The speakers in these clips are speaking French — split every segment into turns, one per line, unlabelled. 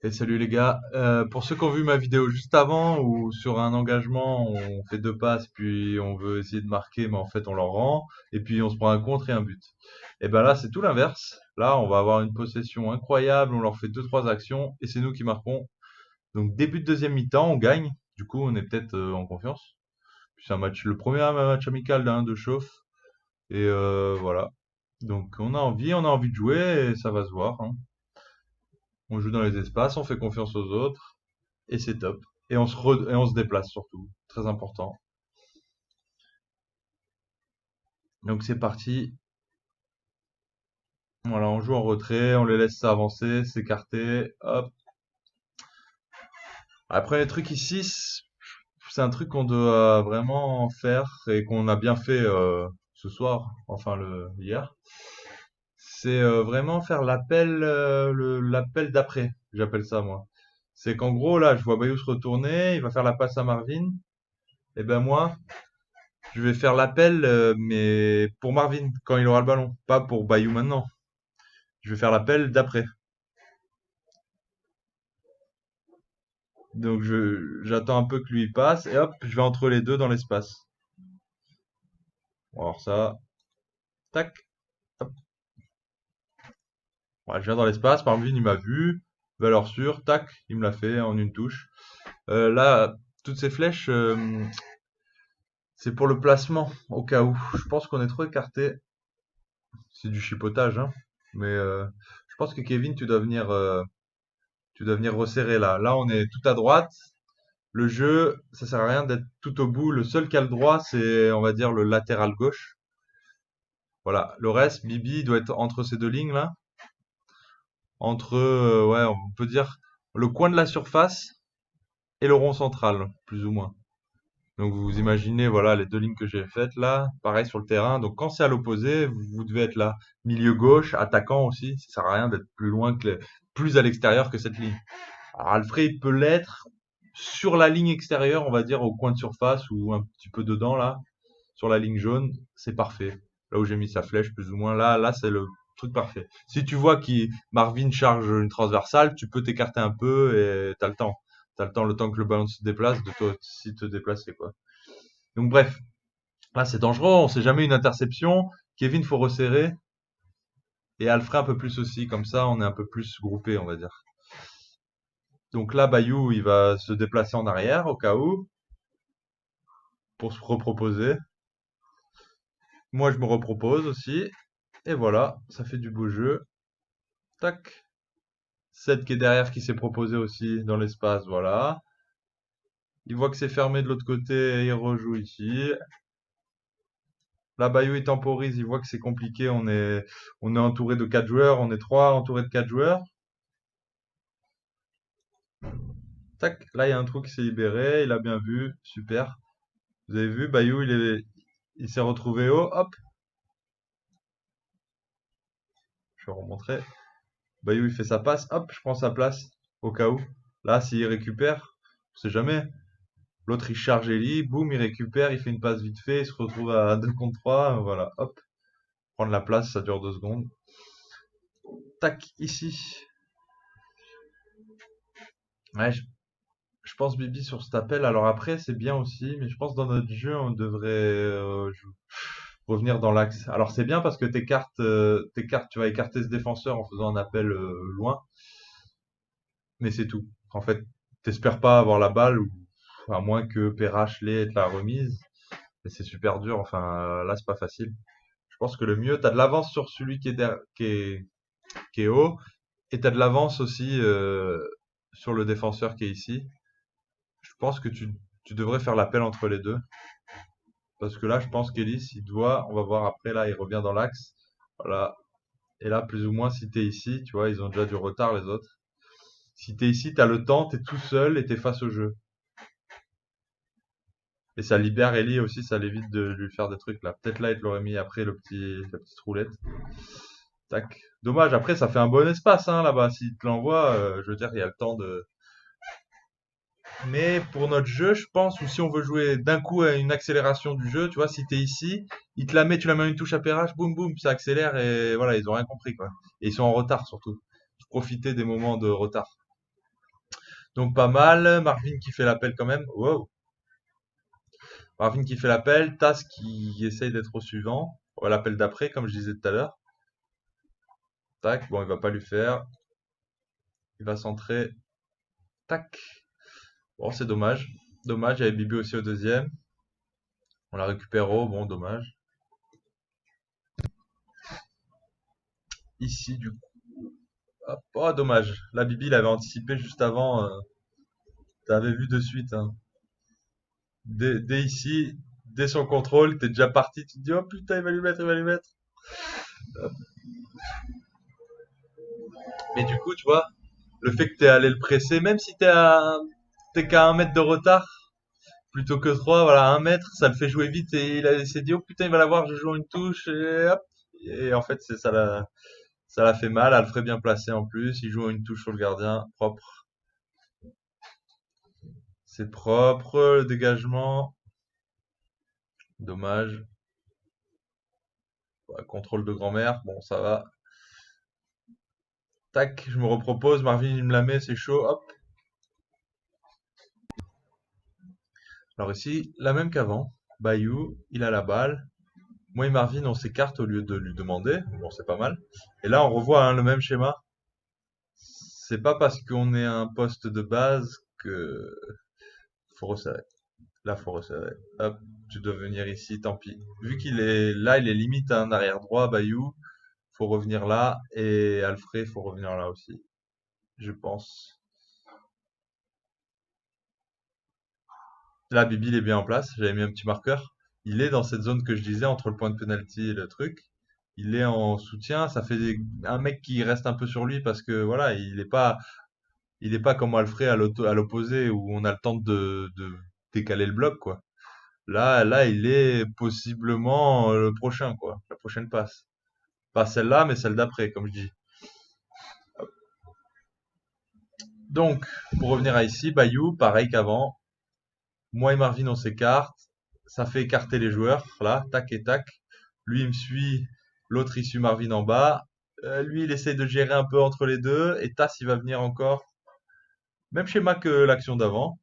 Et salut les gars. Pour ceux qui ont vu ma vidéo juste avant où sur un engagement on fait deux passes puis on veut essayer de marquer mais en fait on leur rend et puis on se prend un contre et un but. Et ben là c'est tout l'inverse. Là on va avoir une possession incroyable, on leur fait deux trois actions et c'est nous qui marquons. Donc début de deuxième mi-temps on gagne. Du coup on est peut-être en confiance. Puis c'est un match, le premier match amical d'un de chauffe et voilà. Donc on a envie de jouer et ça va se voir, hein. On joue dans les espaces, on fait confiance aux autres. Et c'est top. Et on se déplace surtout. Très important. Donc c'est parti. Voilà, on joue en retrait, on les laisse avancer, s'écarter. Hop. Après les trucs ici, c'est un truc qu'on doit vraiment faire et qu'on a bien fait ce soir, enfin le hier. C'est vraiment faire l'appel d'après, j'appelle ça moi. C'est qu'en gros là, je vois Bayou se retourner, il va faire la passe à Marvin. Et ben moi, je vais faire l'appel, mais pour Marvin, quand il aura le ballon, pas pour Bayou maintenant. Je vais faire l'appel d'après. Donc j'attends un peu que lui il passe et hop, je vais entre les deux dans l'espace. Bon, alors ça, tac, hop. Ouais, je viens dans l'espace, Marvin il m'a vu, valeur sûre, tac, il me l'a fait en une touche. Là, toutes ces flèches, c'est pour le placement, au cas où. Je pense qu'on est trop écarté. C'est du chipotage, hein. Mais je pense que Kevin, tu dois venir resserrer là. Là, on est tout à droite. Le jeu, ça sert à rien d'être tout au bout. Le seul qui a le droit, c'est, on va dire, le latéral gauche. Voilà. Le reste, Bibi doit être entre ces deux lignes là. Entre, ouais, on peut dire le coin de la surface et le rond central, plus ou moins. Donc vous imaginez, voilà, les deux lignes que j'ai faites là, pareil sur le terrain. Donc quand c'est à l'opposé, vous devez être là. Milieu gauche, attaquant aussi. Ça sert à rien d'être plus loin plus à l'extérieur que cette ligne. Alors Alfred peut l'être sur la ligne extérieure, on va dire au coin de surface ou un petit peu dedans là, sur la ligne jaune, c'est parfait. Là où j'ai mis sa flèche plus ou moins, là c'est le truc parfait. Si tu vois que Marvin charge une transversale, tu peux t'écarter un peu et t'as le temps. T'as le temps, le temps que le ballon se déplace, de toi aussi te déplacer quoi. Donc bref, là c'est dangereux, on sait jamais une interception. Kevin faut resserrer et Alfred un peu plus aussi, comme ça on est un peu plus groupé on va dire. Donc là Bayou il va se déplacer en arrière au cas où pour se reproposer. Moi, je me repropose aussi. Et voilà, ça fait du beau jeu. Tac. 7 qui est derrière qui s'est proposé aussi dans l'espace. Voilà. Il voit que c'est fermé de l'autre côté et il rejoue ici. Là, Bayou il temporise. Il voit que c'est compliqué. On est entouré de 4 joueurs. On est 3 entourés de 4 joueurs. Tac. Là, il y a un trou qui s'est libéré. Il a bien vu. Super. Vous avez vu, Bayou, il s'est retrouvé haut. Hop. Je vais remontrer. Bayou, il fait sa passe. Hop. Je prends sa place. Au cas où. Là, s'il récupère, on sait jamais. L'autre, il charge Ellie, boum, il récupère, il fait une passe vite fait, il se retrouve à 2 contre 3, voilà, hop, prendre la place, ça dure 2 secondes. Tac, ici. Ouais, je pense Bibi sur cet appel. Alors après, c'est bien aussi, mais je pense dans notre jeu, on devrait revenir dans l'axe. Alors c'est bien parce que tu vas écarter ce défenseur en faisant un appel loin, mais c'est tout. En fait, t'espères pas avoir la balle, ou à moins que Perrache l'ait la remise, mais c'est super dur. Enfin, là, c'est pas facile. Je pense que le mieux, tu as de l'avance sur celui qui est haut, et tu as de l'avance aussi sur le défenseur qui est ici. Je pense que tu devrais faire l'appel entre les deux. Parce que là, je pense qu'Ellis, on va voir après, là, il revient dans l'axe. Voilà. Et là, plus ou moins, si tu es ici, tu vois, ils ont déjà du retard, les autres. Si tu es ici, tu as le temps, tu es tout seul et tu es face au jeu. Et ça libère Ellie aussi, ça l'évite de lui faire des trucs là. Peut-être là, il te l'aurait mis après la petite roulette. Tac. Dommage, après ça fait un bon espace hein, là-bas. S'il te l'envoie, je veux dire, il y a le temps de. Mais pour notre jeu, je pense, ou si on veut jouer d'un coup à une accélération du jeu, tu vois, si t'es ici, il te la met, tu la mets à une touche à Perrache, boum boum, ça accélère et voilà, ils ont rien compris quoi. Et ils sont en retard surtout. Profiter des moments de retard. Donc pas mal. Marvin qui fait l'appel quand même. Wow. Marvin qui fait l'appel. Tas qui essaye d'être au suivant. L'appel d'après, comme je disais tout à l'heure. Tac. Bon, il va pas lui faire. Il va centrer. Tac. Bon, c'est dommage. Dommage, il y avait Bibi aussi au deuxième. On la récupère haut. Bon, dommage. Ici, du coup. Hop. Oh, dommage. Là, Bibi l'avait anticipé juste avant. T'avais vu de suite, hein. Dès ici, dès son contrôle, t'es déjà parti. Tu te dis, oh putain, il va lui mettre, il va lui mettre. Mais du coup, tu vois, le fait que t'es allé le presser, même si t'es qu'à 1 mètre de retard, plutôt que 3, voilà, 1 mètre, ça le fait jouer vite et il s'est dit, oh putain, il va l'avoir, je joue une touche et hop. Et en fait, ça l'a fait mal. Alfred bien placé en plus. Il joue une touche sur le gardien. Propre. C'est propre. Le dégagement. Dommage. Ouais, contrôle de grand-mère. Bon, ça va. Tac, je me repropose. Marvin, il me la met, c'est chaud. Hop. Alors ici, la même qu'avant. Bayou, il a la balle. Moi et Marvin, on s'écarte au lieu de lui demander. Bon, c'est pas mal. Et là, on revoit hein, le même schéma. C'est pas parce qu'on est un poste de base que faut resserrer. Là, faut resserrer. Hop, tu dois venir ici, tant pis. Vu qu'il est là, il est limite un arrière droit, Bayou. Faut revenir là. Et Alfred, faut revenir là aussi. Je pense. Là, Bibi, il est bien en place. J'avais mis un petit marqueur. Il est dans cette zone que je disais entre le point de penalty et le truc. Il est en soutien. Ça fait un mec qui reste un peu sur lui parce que voilà, il est pas comme Alfred à l'opposé où on a le temps de décaler le bloc, quoi. Là, il est possiblement le prochain, quoi. La prochaine passe. Pas celle-là, mais celle d'après, comme je dis. Donc, pour revenir à ici, Bayou, pareil qu'avant. Moi et Marvin, on s'écarte. Ça fait écarter les joueurs, là, tac et tac. Lui, il me suit. L'autre, il suit Marvin en bas. Lui, il essaye de gérer un peu entre les deux. Et Tas, il va venir encore. Même schéma que l'action d'avant.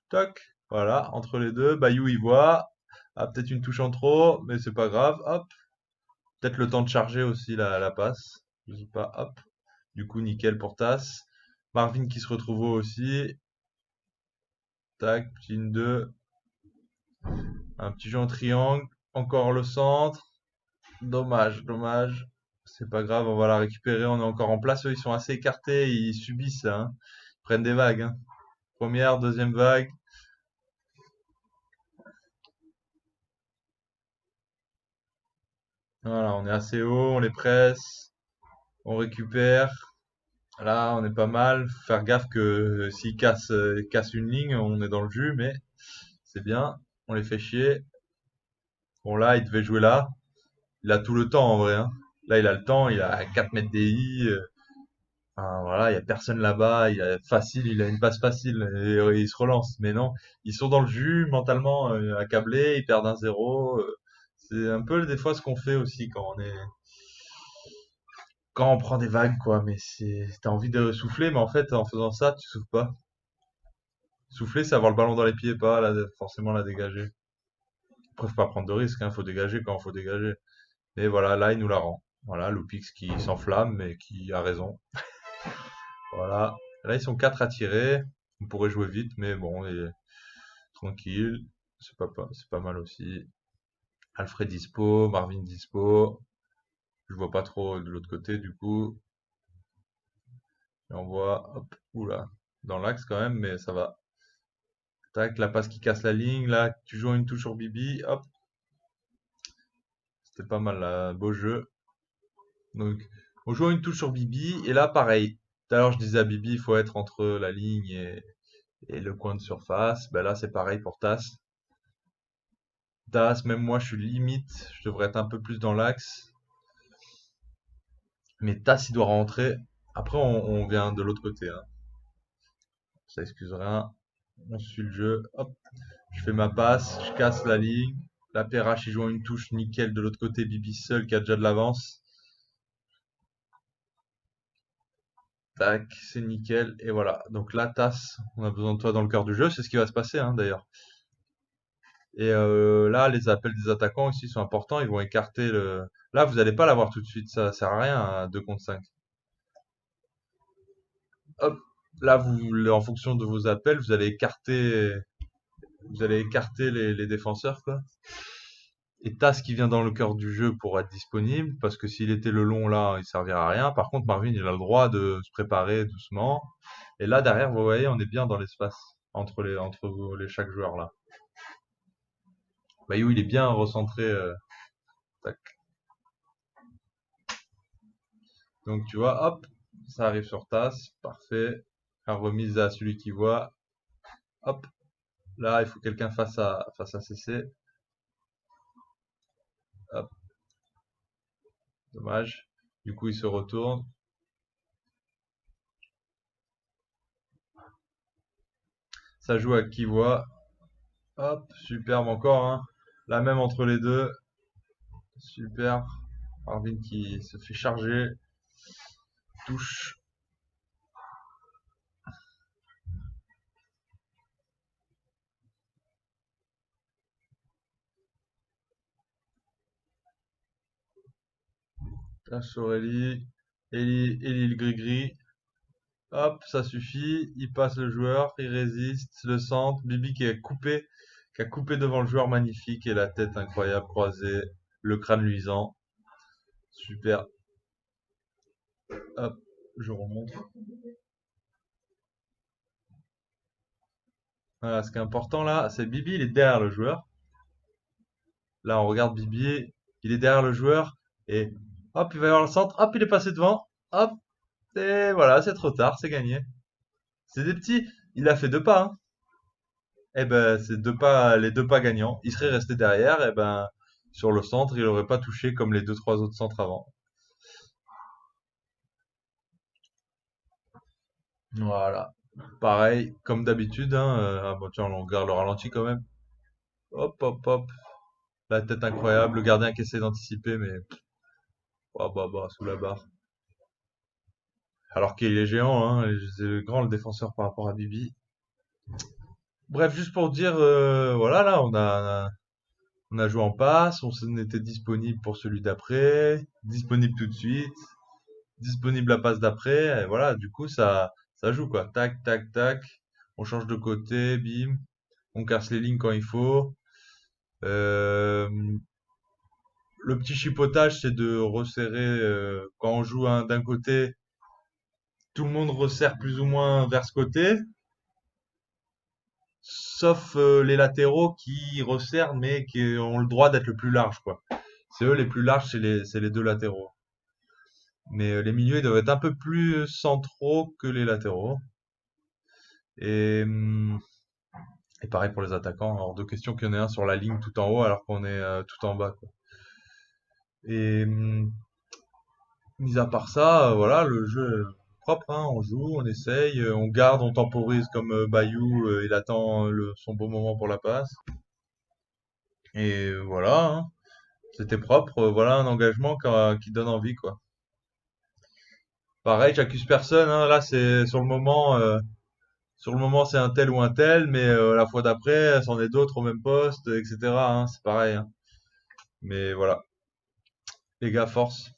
Tac. Voilà, entre les deux. Bayou, il voit. Ah, peut-être une touche en trop, mais c'est pas grave. Hop. Peut-être le temps de charger aussi la passe. Je sais pas. Hop. Du coup, nickel pour Tas. Marvin qui se retrouve haut aussi. Tac, petit 1-2. Un petit jeu en triangle. Encore le centre. Dommage, dommage. C'est pas grave, on va la récupérer. On est encore en place. Eux, ils sont assez écartés. Ils subissent ça, hein. Ils prennent des vagues, hein. Première, deuxième vague. Voilà, on est assez haut. On les presse. On récupère. Là, on est pas mal. Faire gaffe que s'ils cassent une ligne, on est dans le jus, mais c'est bien. On les fait chier. Bon, là, il devait jouer là. Il a tout le temps en vrai, hein. Là, il a le temps. Il a 4 mètres DI. Enfin, voilà, il y a personne là-bas, il a une passe facile et il se relance. Mais non, ils sont dans le jus mentalement accablés, ils perdent 1-0. C'est un peu des fois ce qu'on fait aussi quand on prend des vagues quoi. Mais t'as envie de souffler, mais en fait en faisant ça, tu souffles pas. Souffler, c'est avoir le ballon dans les pieds, pas forcément la dégager. Après, faut pas prendre de risques, hein, faut dégager quand faut dégager. Mais voilà, là il nous la rend. Voilà, Loupix qui s'enflamme mais qui a raison. Voilà. Là, ils sont 4 à tirer. On pourrait jouer vite, mais bon, tranquille. C'est pas mal aussi. Alfred dispo, Marvin dispo. Je vois pas trop de l'autre côté, du coup. Et on voit, hop, oula, dans l'axe quand même, mais ça va. Tac, la passe qui casse la ligne. Là, tu joues une touche sur Bibi. Hop, c'était pas mal, là. Beau jeu. Donc, on joue une touche sur Bibi. Et là, pareil. Tout à l'heure, je disais à Bibi, il faut être entre la ligne et le coin de surface. Ben là, c'est pareil pour Tas. Das, même moi, je suis limite. Je devrais être un peu plus dans l'axe. Mais Tas, il doit rentrer. Après, on vient de l'autre côté, hein. Ça excuse rien. On suit le jeu. Hop, je fais ma passe. Je casse la ligne. La PRH, il joue une touche nickel de l'autre côté. Bibi seul qui a déjà de l'avance. Tac, c'est nickel. Et voilà. Donc là, tasse, on a besoin de toi dans le cœur du jeu. C'est ce qui va se passer, hein, d'ailleurs. Et là, les appels des attaquants aussi sont importants. Ils vont écarter le. Là, vous n'allez pas l'avoir tout de suite. Ça sert à rien à 2 contre 5. Hop. Là, en fonction de vos appels, vous allez écarter les défenseurs, quoi. Et Tas qui vient dans le cœur du jeu pour être disponible, parce que s'il était le long là, il servira à rien. Par contre, Marvin, il a le droit de se préparer doucement. Et là, derrière, vous voyez, on est bien dans l'espace entre chaque joueur là. Bayou, il est bien recentré. Tac. Donc, tu vois, hop, ça arrive sur Tas. Parfait. La remise à celui qui voit. Hop. Là, il faut quelqu'un face à CC. Hop, dommage. Du coup, il se retourne. Ça joue à qui voit. Hop, superbe encore, hein. La même entre les deux. Super. Marvin qui se fait charger. Touche. Tâche sur Ellie. Ellie le gris-gris. Hop, ça suffit. Il passe le joueur. Il résiste. Le centre. Bibi qui a coupé devant le joueur magnifique et la tête incroyable croisée. Le crâne luisant. Super. Hop, je remonte. Voilà, ce qui est important là, c'est Bibi, il est derrière le joueur. Là, on regarde Bibi, il est derrière le joueur et hop, il va y avoir le centre. Hop, il est passé devant. Hop, et voilà, c'est trop tard, c'est gagné. C'est des petits. Il a fait 2 pas, hein. Eh ben, c'est 2 pas, les 2 pas gagnants. Il serait resté derrière, et ben, sur le centre, il aurait pas touché comme les 2, 3 autres centres avant. Voilà. Pareil, comme d'habitude, hein. Ah bon, tiens, on regarde le ralenti quand même. Hop, hop, hop. La tête incroyable, le gardien qui essaie d'anticiper, mais bah, bah, bah, sous la barre. Alors qu'il est géant, hein, c'est grand le défenseur par rapport à Bibi. Bref, juste pour dire, voilà, là, on a joué en passe, on était disponible pour celui d'après, disponible tout de suite, disponible la passe d'après, et voilà, du coup, ça joue, quoi. Tac, tac, tac, on change de côté, bim, on casse les lignes quand il faut. Euh, le petit chipotage, c'est de resserrer, quand on joue d'un côté, tout le monde resserre plus ou moins vers ce côté, sauf les latéraux qui resserrent mais qui ont le droit d'être le plus large, quoi. C'est eux les plus larges, c'est les 2 latéraux. Mais les milieux ils doivent être un peu plus centraux que les latéraux. Et, et pareil pour les attaquants. Alors de question qu'il y en ait un sur la ligne tout en haut alors qu'on est tout en bas, quoi. Et mis à part ça, voilà, le jeu est propre, hein, on joue, on essaye, on garde, on temporise comme Bayou, il attend son beau moment pour la passe. Et voilà, hein. C'était propre, voilà un engagement qui donne envie, quoi. Pareil, j'accuse personne, hein. Là, c'est sur le moment, c'est un tel ou un tel, mais la fois d'après, c'en est d'autres au même poste, etc., hein. C'est pareil, hein. Mais voilà, les gars, force.